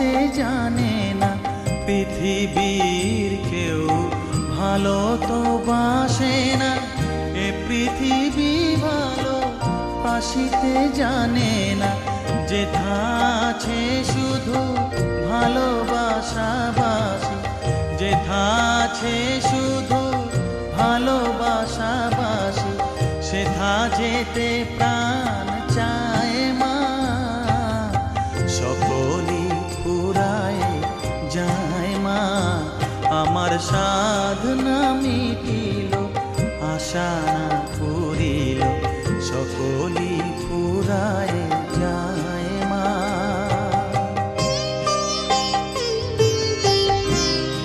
আসিতে জানে না। পৃথিবীর কেউ ভালো তো বাসে না, এ পৃথিবী ভালো আসিতে জানে না। যেথা আছে শুধু ভালোবাসাবাসি, যেথা আছে শুধু ভালোবাসাবাসি, সেথা যেতে প্রাণ চায় মা। সকলই ফুরায় যায় মা, আমার সাধনা মিটিল, আশা না